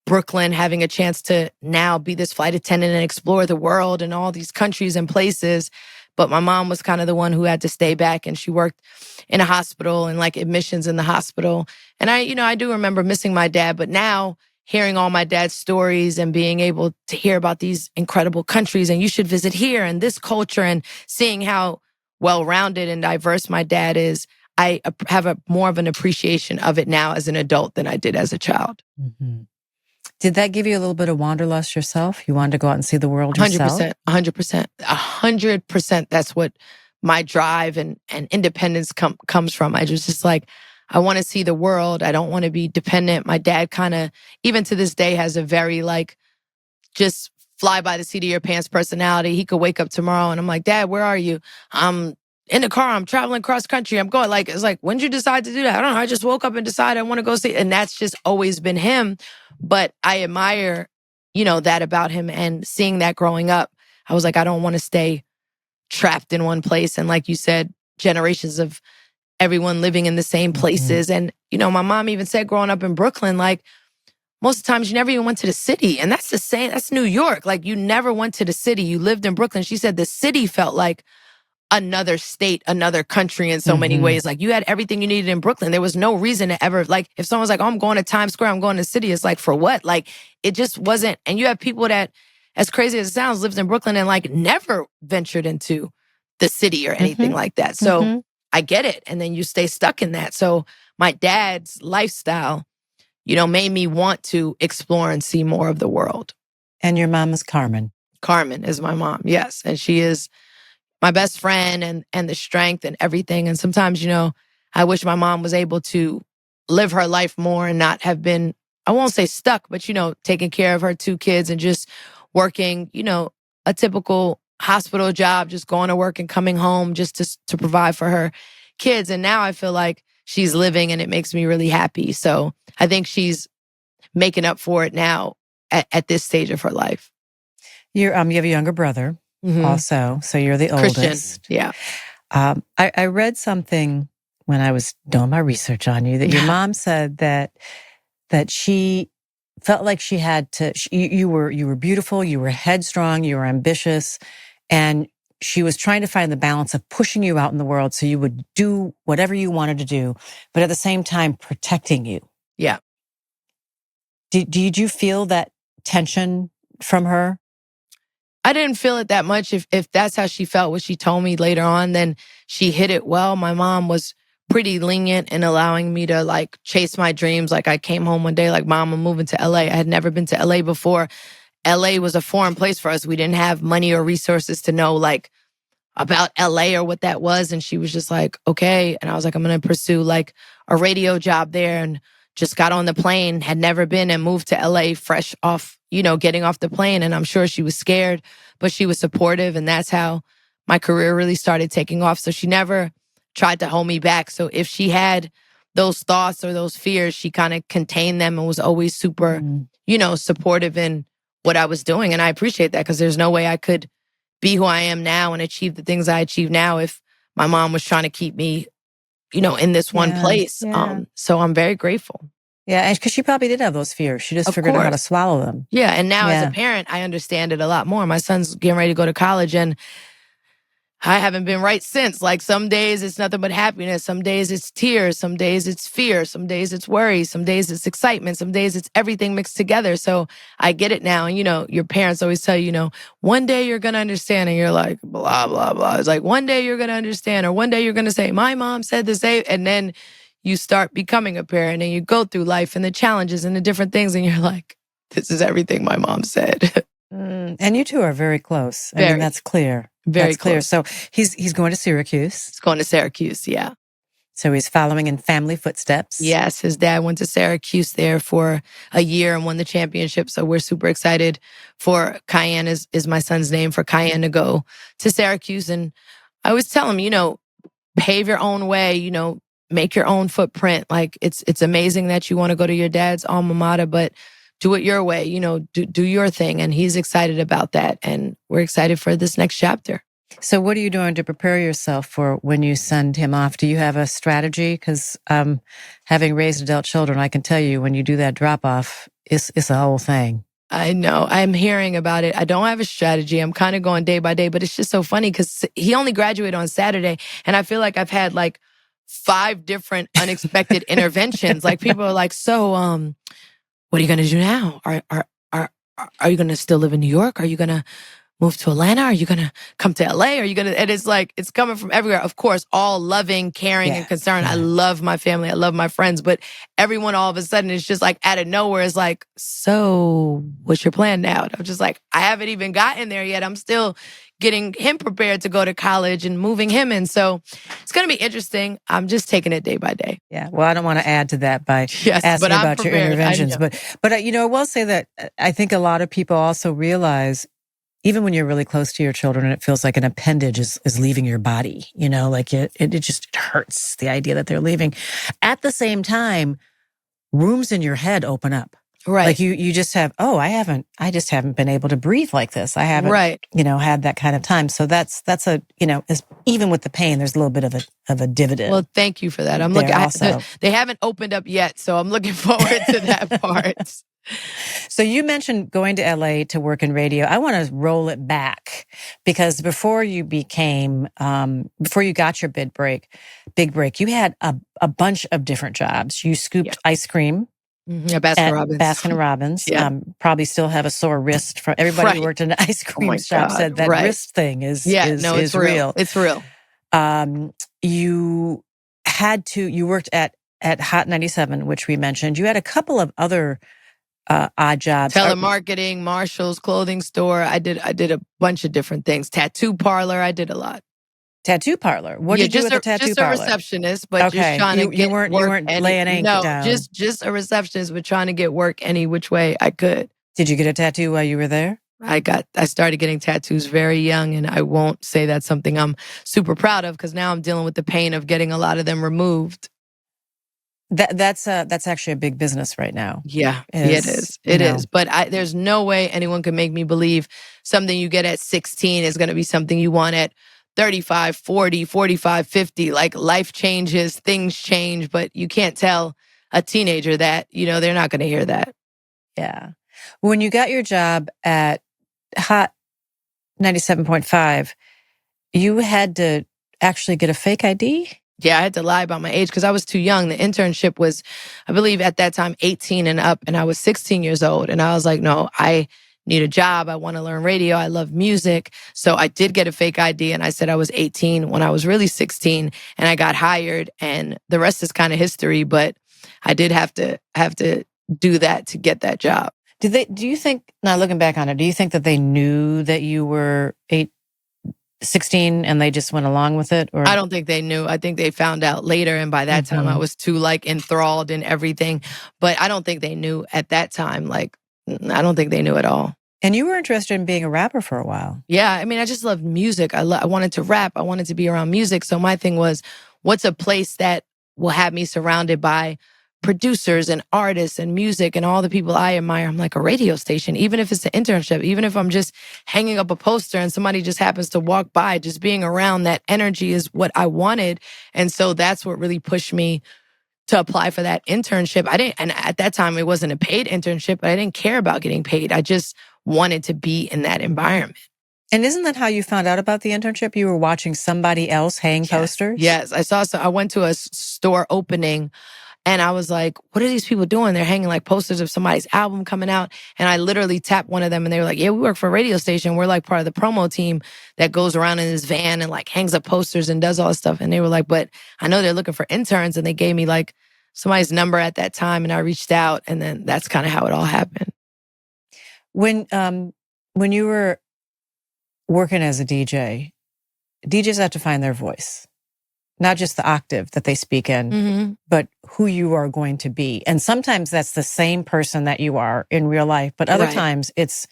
Brooklyn, having a chance to now be this flight attendant and explore the world and all these countries and places. But my mom was kind of the one who had to stay back, and she worked in a hospital and like admissions in the hospital. And I do remember missing my dad, but now hearing all my dad's stories and being able to hear about these incredible countries and you should visit here and this culture, and seeing how well-rounded and diverse my dad is, I have more of an appreciation of it now as an adult than I did as a child. Mm-hmm. Did that give you a little bit of wanderlust yourself? You wanted to go out and see the world yourself? 100%. 100%. That's what my drive and independence comes from. I just like, I want to see the world. I don't want to be dependent. My dad kind of, even to this day, has a very like, just fly by the seat of your pants personality. He could wake up tomorrow and I'm like, Dad, where are you? I'm in the car. I'm traveling cross country. I'm going like, it's like, when did you decide to do that? I don't know. I just woke up and decided I want to go see. And that's just always been him. But I admire, that about him, and seeing that growing up, I was like, I don't want to stay trapped in one place. And like you said, generations of everyone living in the same places. And, my mom even said growing up in Brooklyn, like most of the times you never even went to the city. And that's the same, that's New York. Like you never went to the city. You lived in Brooklyn. She said the city felt like another state, another country in so many ways. Like you had everything you needed in Brooklyn. There was no reason to ever, like if someone's like, oh, I'm going to Times Square, I'm going to the city. It's like, for what? Like it just wasn't. And you have people that, as crazy as it sounds, lives in Brooklyn and like never ventured into the city or anything like that. So I get it. And then you stay stuck in that. So my dad's lifestyle, made me want to explore and see more of the world. And your mom is Carmen. Carmen is my mom. Yes. And she is my best friend and the strength and everything. And sometimes, I wish my mom was able to live her life more and not have been, I won't say stuck, but, taking care of her 2 kids and just working, a typical hospital job, just going to work and coming home just to provide for her kids. And now I feel like she's living and it makes me really happy. So I think she's making up for it now at this stage of her life. You have a younger brother. Also, so you're the Christian. oldest. Yeah. I read something when I was doing my research on you that your mom said that she felt like she had to. You were beautiful, you were headstrong, you were ambitious, and she was trying to find the balance of pushing you out in the world so you would do whatever you wanted to do, but at the same time protecting you. Yeah. Did you feel that tension from her? I didn't feel it that much. If that's how she felt, what she told me later on, then she hit it well. My mom was pretty lenient in allowing me to like chase my dreams. Like I came home one day, like, Mom, I'm moving to LA. I had never been to LA before. LA was a foreign place for us. We didn't have money or resources to know like about LA or what that was. And she was just like, okay. And I was like, I'm going to pursue like a radio job there, and just got on the plane, had never been, and moved to LA fresh off, getting off the plane. And I'm sure she was scared, but she was supportive. And that's how my career really started taking off. So she never tried to hold me back. So if she had those thoughts or those fears, she kind of contained them and was always super, supportive in what I was doing. And I appreciate that, because there's no way I could be who I am now and achieve the things I achieve now if my mom was trying to keep me, in this one place. Yeah. So I'm very grateful. Yeah, and because she probably did have those fears. She just figured out how to swallow them. Yeah, and now as a parent, I understand it a lot more. My son's getting ready to go to college, and I haven't been right since. Like some days it's nothing but happiness. Some days it's tears. Some days it's fear. Some days it's worry. Some days it's excitement. Some days it's everything mixed together. So I get it now. And, your parents always tell you, one day you're going to understand. And you're like, blah, blah, blah. It's like, one day you're going to understand. Or one day you're going to say, my mom said the same. And then you start becoming a parent and you go through life and the challenges and the different things. And you're like, this is everything my mom said. And you two are very close. I mean, Very, that's clear. very That's clear. close. So he's going to Syracuse. He's going to Syracuse, yeah. So he's following in family footsteps. Yes, his dad went to Syracuse there for a year and won the championship. So we're super excited for Cayenne is my son's name, for Cayenne to go to Syracuse. And I always tell him, pave your own way, make your own footprint. Like it's amazing that you want to go to your dad's alma mater, but do it your way, do your thing. And he's excited about that. And we're excited for this next chapter. So what are you doing to prepare yourself for when you send him off? Do you have a strategy? Because having raised adult children, I can tell you when you do that drop off, it's a whole thing. I know. I'm hearing about it. I don't have a strategy. I'm kind of going day by day, but it's just so funny because he only graduated on Saturday. And I feel like I've had like 5 different unexpected interventions. Like people are like, so, what are you going to do now? Are you going to still live in New York? Are you going to move to Atlanta? Are you going to come to LA? Are you going to, and it's like, it's coming from everywhere. Of course, all loving, caring, and concerned. I love my family. I love my friends, but everyone all of a sudden is just like out of nowhere is like, so what's your plan now? And I'm just like, I haven't even gotten there yet. I'm still getting him prepared to go to college and moving him in. So it's going to be interesting. I'm just taking it day by day. Yeah. Well, I don't want to add to that by asking about your interventions, but I will say that I think a lot of people also realize even when you're really close to your children and it feels like an appendage is leaving your body, like it just hurts, the idea that they're leaving. At the same time, rooms in your head open up. Right. Like you just have, I just haven't been able to breathe like this. I haven't, had that kind of time. So that's even with the pain, there's a little bit of a dividend. Well, thank you for that. I'm looking, they haven't opened up yet. So I'm looking forward to that part. So you mentioned going to LA to work in radio. I want to roll it back because before you got your big break, you had a bunch of different jobs. You scooped ice cream. Yeah, Baskin Robbins. Probably still have a sore wrist from everybody who worked in an ice cream shop said that wrist thing is real. It's real. You worked at Hot 97, which we mentioned. You had a couple of other odd jobs. Telemarketing, Marshall's clothing store. I did a bunch of different things. Tattoo parlor. I did a lot. Tattoo parlor. What did you do at the tattoo parlor? Just a receptionist, but just trying to get work. You weren't laying ink down. Just a receptionist, but trying to get work any which way I could. Did you get a tattoo while you were there? I started getting tattoos very young, and I won't say that's something I'm super proud of because now I'm dealing with the pain of getting a lot of them removed. That's actually a big business right now. Yeah, it is. It is. But there's no way anyone can make me believe something you get at 16 is going to be something you want at 35, 40, 45, 50. Like life changes, things change, but you can't tell a teenager that, they're not going to hear that. Yeah. When you got your job at Hot 97.5, you had to actually get a fake ID? Yeah, I had to lie about my age because I was too young. The internship was, I believe at that time, 18 and up, and I was 16 years old. And I was like, no, I need a job. I want to learn radio. I love music. So I did get a fake ID, and I said I was 18 when I was really 16, and I got hired, and the rest is kind of history, but I did have to do that to get that job. Do you think, now looking back on it, do you think that they knew that you were 16 and they just went along with it? Or I don't think they knew. I think they found out later. And by that time I was too enthralled in everything. But I don't think they knew at that time. I don't think they knew at all. And you were interested in being a rapper for a while. Yeah. I mean, I just loved music. I wanted to rap. I wanted to be around music. So my thing was, what's a place that will have me surrounded by producers and artists and music and all the people I admire? I'm like, a radio station, even if it's an internship, even if I'm just hanging up a poster and somebody just happens to walk by, just being around that energy is what I wanted. And so that's what really pushed me to apply for that internship. And at that time it wasn't a paid internship, but I didn't care about getting paid. I just wanted to be in that environment. And isn't that how you found out about the internship? You were watching somebody else hang posters? Yes. I went to a store opening, and I was like, what are these people doing? They're hanging like posters of somebody's album coming out. And I literally tapped one of them, and they were like, yeah, we work for a radio station. We're like part of the promo team that goes around in this van and like hangs up posters and does all this stuff. And they were like, but I know they're looking for interns. And they gave me like somebody's number at that time. And I reached out, and then that's kind of how it all happened. When when you were working as a DJ, DJs have to find their voice, not just the octave that they speak in, but who you are going to be. And sometimes that's the same person that you are in real life, but other times it's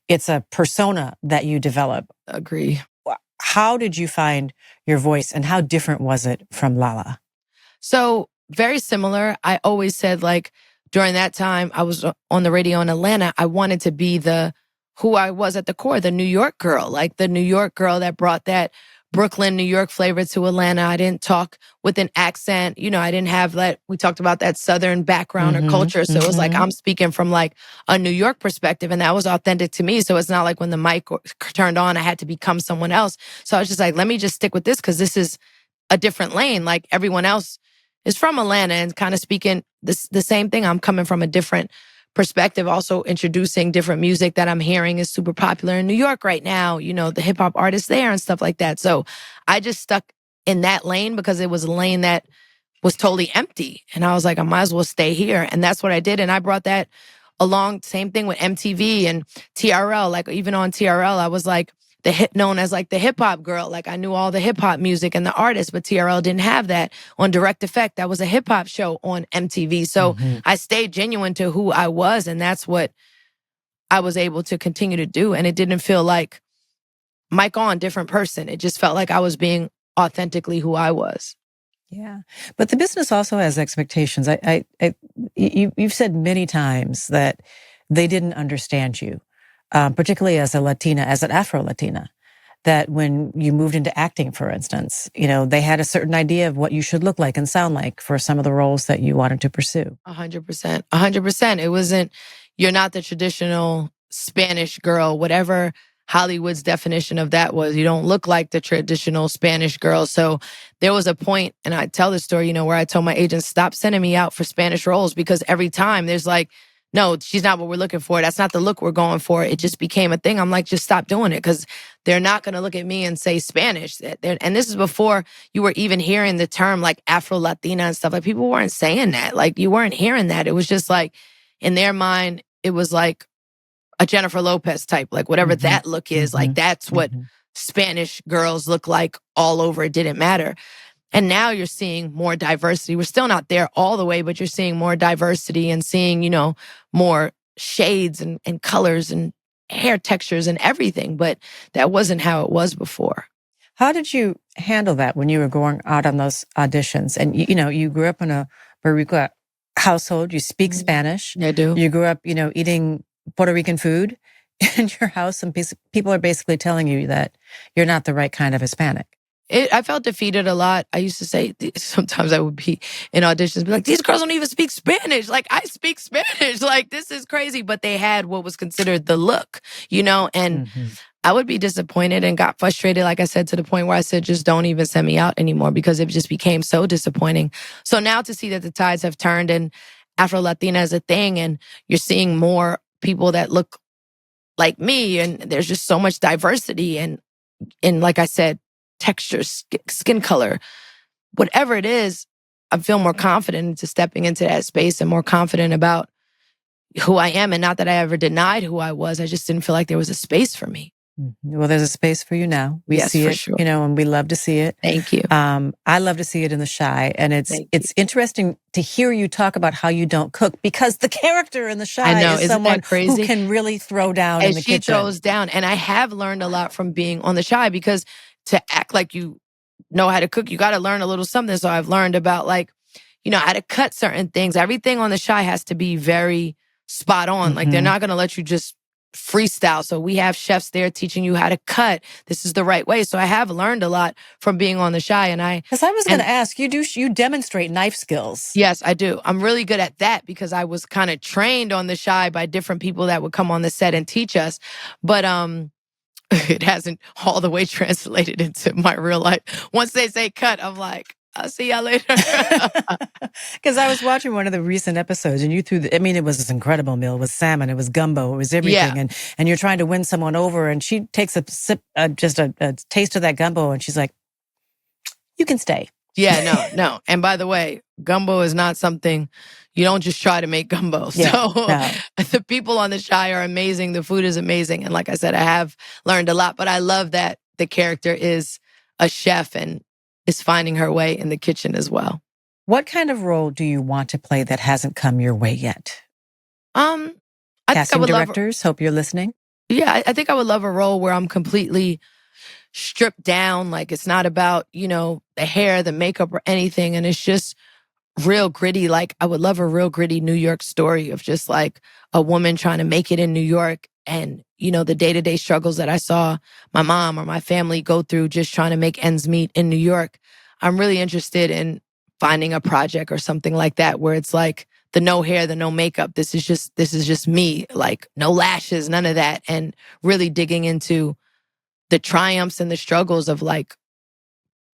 a persona that you develop. Agree. How did you find your voice and how different was it from Lala? So very similar. I always said, like, during that time I was on the radio in Atlanta, I wanted to be who I was at the core, the New York girl, like the New York girl that brought that Brooklyn, New York flavor to Atlanta. I didn't talk with an accent. You know, I didn't have that. We talked about that Southern background or culture. So it was like, I'm speaking from like a New York perspective, and that was authentic to me. So it's not like when the mic turned on, I had to become someone else. So I was just like, let me just stick with this because this is a different lane. Like everyone else is from Atlanta and kind of speaking the same thing. I'm coming from a different perspective, also introducing different music that I'm hearing is super popular in New York right now, you know, the hip hop artists there and stuff like that. So I just stuck in that lane because it was a lane that was totally empty. And I was like, I might as well stay here. And that's what I did. And I brought that along. Same thing with MTV and TRL. Like even on TRL, I was like known as like the hip hop girl. Like I knew all the hip hop music and the artists, but TRL didn't have that. On Direct Effect, that was a hip hop show on MTV. So I stayed genuine to who I was, and that's what I was able to continue to do. And it didn't feel like mic on, different person. It just felt like I was being authentically who I was. Yeah. But the business also has expectations. You've said many times that they didn't understand you, particularly as a Latina, as an Afro-Latina, that when you moved into acting, for instance, you know, they had a certain idea of what you should look like and sound like for some of the roles that you wanted to pursue. 100%. 100%. It wasn't, you're not the traditional Spanish girl, whatever Hollywood's definition of that was. You don't look like the traditional Spanish girl. So there was a point, and I tell this story, you know, where I told my agent, stop sending me out for Spanish roles because every time there's like, no, she's not what we're looking for. That's not the look we're going for. It just became a thing. I'm like, just stop doing it because they're not going to look at me and say Spanish. And this is before you were even hearing the term like Afro-Latina and stuff. Like people weren't saying that. Like you weren't hearing that. It was just like in their mind, it was like a Jennifer Lopez type, like whatever that look is, like that's what Spanish girls look like all over. It didn't matter. And now you're seeing more diversity. We're still not there all the way, but you're seeing more diversity and seeing, you know, more shades and colors and hair textures and everything. But that wasn't how it was before. How did you handle that when you were going out on those auditions? And, you know, you grew up in a Boricua household. You speak Spanish. I do. You grew up, you know, eating Puerto Rican food in your house. And people are basically telling you that you're not the right kind of Hispanic. I felt defeated a lot. I used to say, sometimes I would be in auditions, be like, these girls don't even speak Spanish. Like, I speak Spanish. Like, this is crazy. But they had what was considered the look, you know? And I would be disappointed and got frustrated, like I said, to the point where I said, just don't even send me out anymore because it just became so disappointing. So now to see that the tides have turned and Afro-Latina is a thing and you're seeing more people that look like me and there's just so much diversity and like I said, texture, skin color, whatever it is, I feel more confident into stepping into that space and more confident about who I am. And not that I ever denied who I was. I just didn't feel like there was a space for me. Well, there's a space for you now. We see it, sure. You know, and we love to see it. Thank you. I love to see it in The Chi. And it's interesting to hear you talk about how you don't cook because the character in The Chi is someone who can really throw down in the kitchen. And she throws down. And I have learned a lot from being on The Chi because to act like you know how to cook, you got to learn a little something. So I've learned about like, you know, how to cut certain things. Everything on The Chi has to be very spot on. Like they're not going to let you just freestyle. So we have chefs there teaching you how to cut. This is the right way. So I have learned a lot from being on The Chi. Because I was going to ask, you demonstrate knife skills. Yes, I do. I'm really good at that because I was kind of trained on The Chi by different people that would come on the set and teach us. But it hasn't all the way translated into my real life. Once they say cut, I'm like, I'll see y'all later. Because I was watching one of the recent episodes and you threw it was this incredible meal. It was salmon, it was gumbo, it was everything. Yeah. And you're trying to win someone over and she takes a sip, just a taste of that gumbo and she's like, you can stay. Yeah, no. And by the way, gumbo is not something you don't just try to make gumbo. So the people on the Shy are amazing. The food is amazing. And like I said, I have learned a lot, but I love that the character is a chef and is finding her way in the kitchen as well. What kind of role do you want to play that hasn't come your way yet? Casting directors, hope you're listening. Yeah, I think I would love a role where I'm completely stripped down. Like it's not about, the hair, the makeup or anything. And it's just real gritty. Like I would love a real gritty New York story of just like a woman trying to make it in New York and, the day-to-day struggles that I saw my mom or my family go through just trying to make ends meet in New York. I'm really interested in finding a project or something like that where it's like the no hair, the no makeup. This is just me, like no lashes, none of that. And really digging into the triumphs and the struggles of like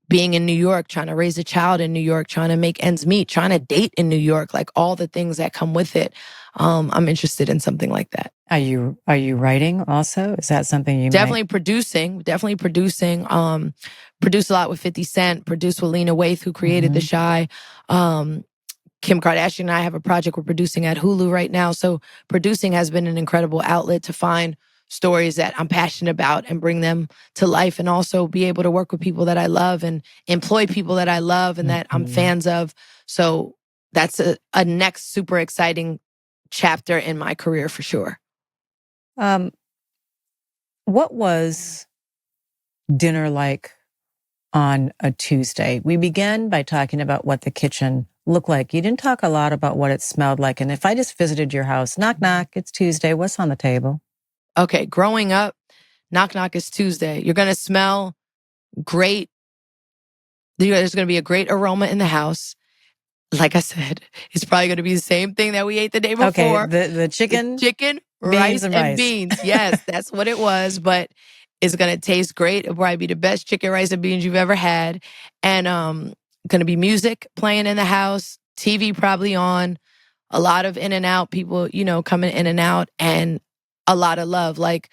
being in New York, trying to raise a child in New York, trying to make ends meet, trying to date in New York, like all the things that come with it. I'm interested in something like that. Are you writing also? Is that something you Definitely producing. Produce a lot with 50 Cent, produce with Lena Waithe, who created The Shy. Kim Kardashian and I have a project we're producing at Hulu right now. So producing has been an incredible outlet to find stories that I'm passionate about and bring them to life, and also be able to work with people that I love and employ people that I love and that I'm fans of. So that's a next super exciting chapter in my career for sure. What was dinner like on a Tuesday? We began by talking about what the kitchen looked like. You didn't talk a lot about what it smelled like. And if I just visited your house, knock, knock, it's Tuesday. What's on the table? Okay, growing up, knock, knock, it's Tuesday. You're going to smell great. There's going to be a great aroma in the house. Like I said, it's probably going to be the same thing that we ate the day before. Okay, the chicken, rice, and beans. Yes, that's what it was. But it's going to taste great. It'll probably be the best chicken, rice, and beans you've ever had. And going to be music playing in the house, TV probably on, a lot of in and out people, coming in and out, and a lot of love. Like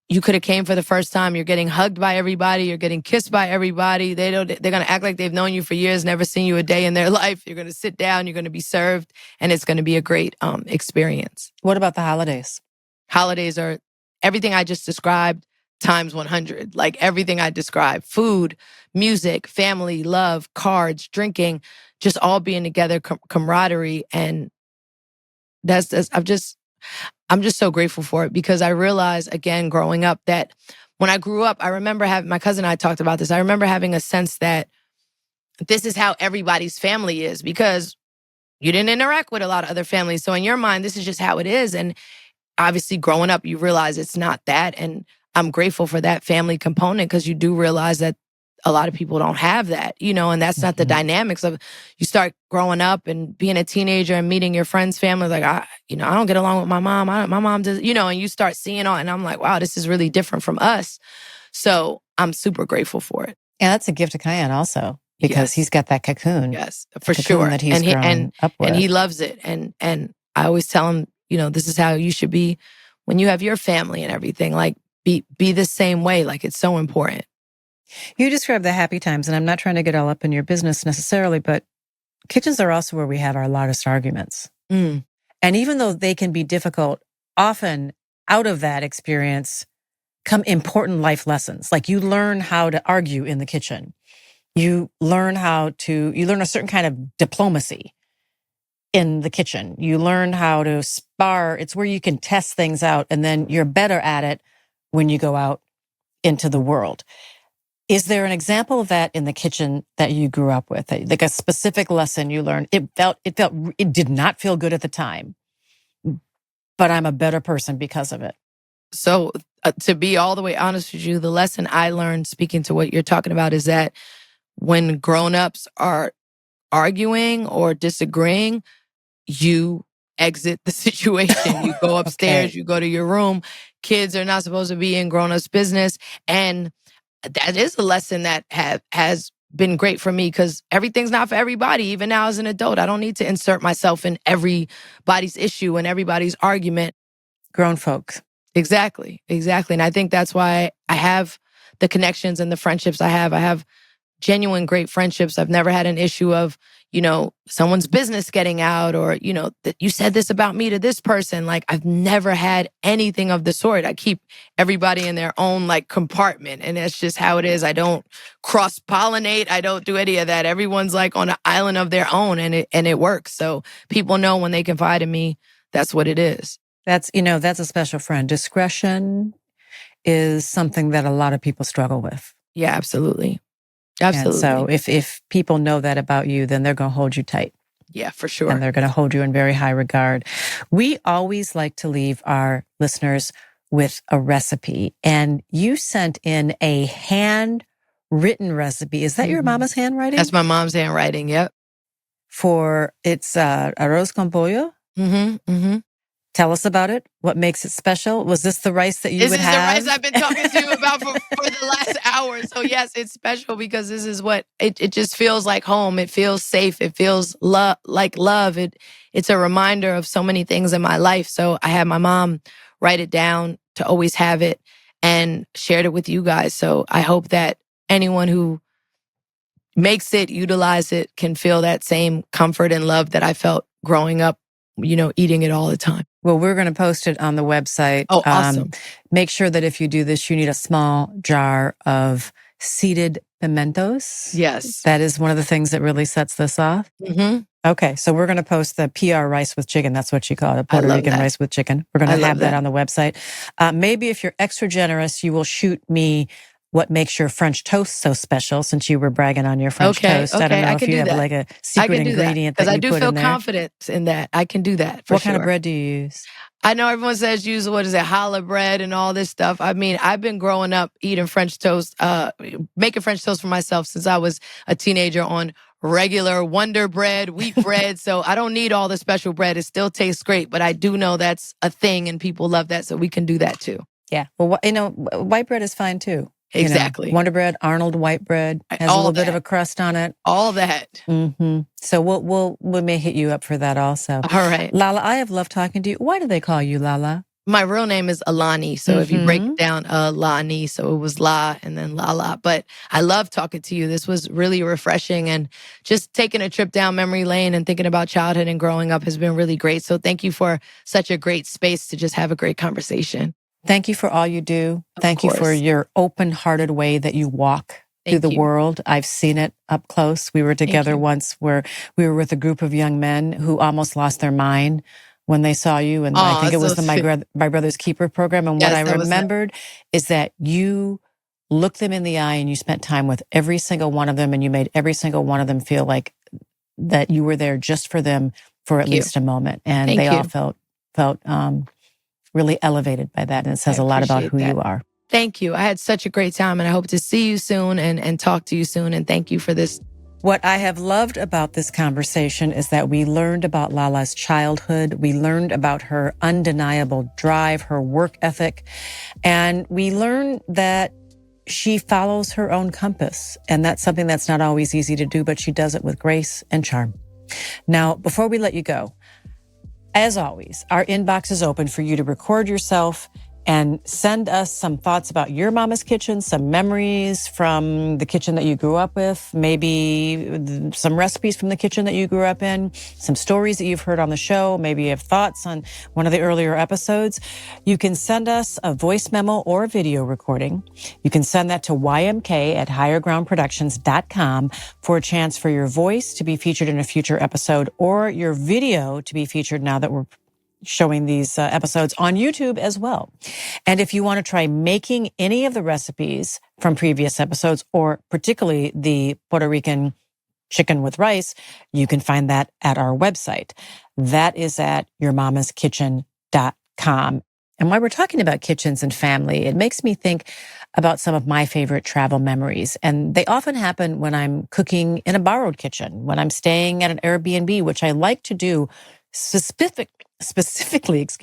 you could have came for the first time. You're getting hugged by everybody. You're getting kissed by everybody. They're going to act like they've known you for years, never seen you a day in their life. You're going to sit down. You're going to be served. And it's going to be a great experience. What about the holidays? Holidays are everything I just described times 100. Like everything I described. Food, music, family, love, cards, drinking, just all being together, camaraderie. And I'm just so grateful for it, because I realized, again, growing up, that when I grew up, I remember having, my cousin and I talked about this, I remember having a sense that this is how everybody's family is, because you didn't interact with a lot of other families. So in your mind, this is just how it is. And obviously growing up, you realize it's not that. And I'm grateful for that family component, because you do realize that a lot of people don't have that, and that's not the dynamics of, you start growing up and being a teenager and meeting your friends' family. Like, I don't get along with my mom. My mom does, and you start seeing all, and I'm like, wow, this is really different from us. So I'm super grateful for it. Yeah, that's a gift to Kyan also, because he's got that cocoon. Yes, for sure. That he's grown up with. And he loves it. And I always tell him, this is how you should be when you have your family and everything. Like, be the same way. Like, it's so important. You describe the happy times, and I'm not trying to get all up in your business necessarily, but kitchens are also where we have our loudest arguments. And even though they can be difficult, often out of that experience come important life lessons. Like you learn how to argue in the kitchen. You learn a certain kind of diplomacy in the kitchen. You learn how to spar. It's where you can test things out, and then you're better at it when you go out into the world. Is there an example of that in the kitchen that you grew up with? Like a specific lesson you learned? It did not feel good at the time, but I'm a better person because of it. So to be all the way honest with you, the lesson I learned, speaking to what you're talking about, is that when grown-ups are arguing or disagreeing, you exit the situation. You go upstairs, You go to your room. Kids are not supposed to be in grown-ups' business. And that is a lesson that has been great for me, because everything's not for everybody. Even now as an adult, I don't need to insert myself in everybody's issue and everybody's argument. Grown folks. Exactly. And I think that's why I have the connections and the friendships I have. I have genuine great friendships. I've never had an issue of, someone's business getting out or, that you said this about me to this person. Like, I've never had anything of the sort. I keep everybody in their own like compartment, and that's just how it is. I don't cross-pollinate. I don't do any of that. Everyone's like on an island of their own, and it works. So people know when they confide in me, that's what it is. That's a special friend. Discretion is something that a lot of people struggle with. Yeah, absolutely. Absolutely. And so if people know that about you, then they're going to hold you tight. Yeah, for sure. And they're going to hold you in very high regard. We always like to leave our listeners with a recipe. And you sent in a handwritten recipe. Is that your mama's handwriting? That's my mom's handwriting, yep. It's arroz con pollo? Mm-hmm, mm-hmm. Tell us about it. What makes it special? Was this the rice that you would have? This is the rice I've been talking to you about for the last hour. So yes, it's special because this is what it just feels like home. It feels safe. It feels like love. It's a reminder of so many things in my life. So I had my mom write it down to always have it and shared it with you guys. So I hope that anyone who makes it, utilize it, can feel that same comfort and love that I felt growing up, eating it all the time. Well, we're going to post it on the website. Oh, awesome. Make sure that if you do this, you need a small jar of seeded pimentos. Yes. That is one of the things that really sets this off. Mm-hmm. Okay, so we're going to post the PR rice with chicken. That's what you call it, Puerto Rican rice with chicken. We're going to have that on the website. Maybe if you're extra generous, you will shoot me what makes your French toast so special, since you were bragging on your French toast. Okay, I don't know if you have that. like a secret ingredient that you put in there. Because I do feel confident in that. I can do that for What sure. kind of bread do you use? I know everyone says use, challah bread and all this stuff. I mean, I've been growing up eating French toast, making French toast for myself since I was a teenager on regular Wonder bread, wheat bread. So I don't need all the special bread. It still tastes great, but I do know that's a thing and people love that. So we can do that too. Yeah. Well, white bread is fine too. Exactly. Wonder bread, Arnold white bread has a little bit of a crust on it. All that. Mm-hmm. So we may hit you up for that also. All right. Lala, I have loved talking to you. Why do they call you Lala? My real name is Alani. So if you break it down, Lani, so it was La and then Lala. But I love talking to you. This was really refreshing, and just taking a trip down memory lane and thinking about childhood and growing up has been really great. So thank you for such a great space to just have a great conversation. Thank you for all you do. Thank you for your open-hearted way that you walk through the world. I've seen it up close. We were together once where we were with a group of young men who almost lost their mind when they saw you. And I think it was the My Brother's Keeper program. And what I remembered is that you looked them in the eye and you spent time with every single one of them, and you made every single one of them feel like that you were there just for them for at least a moment. And they all felt really elevated by that. And it says a lot about who you are. Thank you. I had such a great time, and I hope to see you soon and talk to you soon. And thank you for this. What I have loved about this conversation is that we learned about Lala's childhood. We learned about her undeniable drive, her work ethic, and we learned that she follows her own compass. And that's something that's not always easy to do, but she does it with grace and charm. Now, before we let you go, as always, our inbox is open for you to record yourself and send us some thoughts about your mama's kitchen, some memories from the kitchen that you grew up with, maybe some recipes from the kitchen that you grew up in, some stories that you've heard on the show, maybe you have thoughts on one of the earlier episodes. You can send us a voice memo or a video recording. You can send that to YMK at highergroundproductions.com for a chance for your voice to be featured in a future episode, or your video to be featured now that we're showing these episodes on YouTube as well. And if you want to try making any of the recipes from previous episodes, or particularly the Puerto Rican chicken with rice, you can find that at our website. That is at yourmamaskitchen.com. And while we're talking about kitchens and family, it makes me think about some of my favorite travel memories. And they often happen when I'm cooking in a borrowed kitchen, when I'm staying at an Airbnb, which I like to do specifically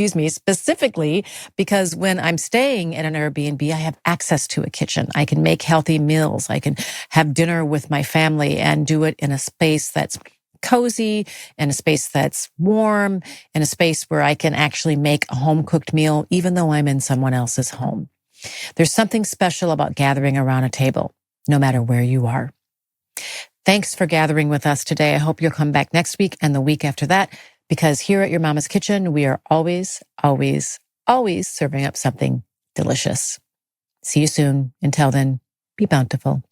because when I'm staying at an Airbnb, I have access to a kitchen. I can make healthy meals. I can have dinner with my family and do it in a space that's cozy, in a space that's warm, in a space where I can actually make a home-cooked meal, even though I'm in someone else's home. There's something special about gathering around a table, no matter where you are. Thanks for gathering with us today. I hope you'll come back next week and the week after that, because here at Your Mama's Kitchen, we are always, always, always serving up something delicious. See you soon. Until then, be bountiful.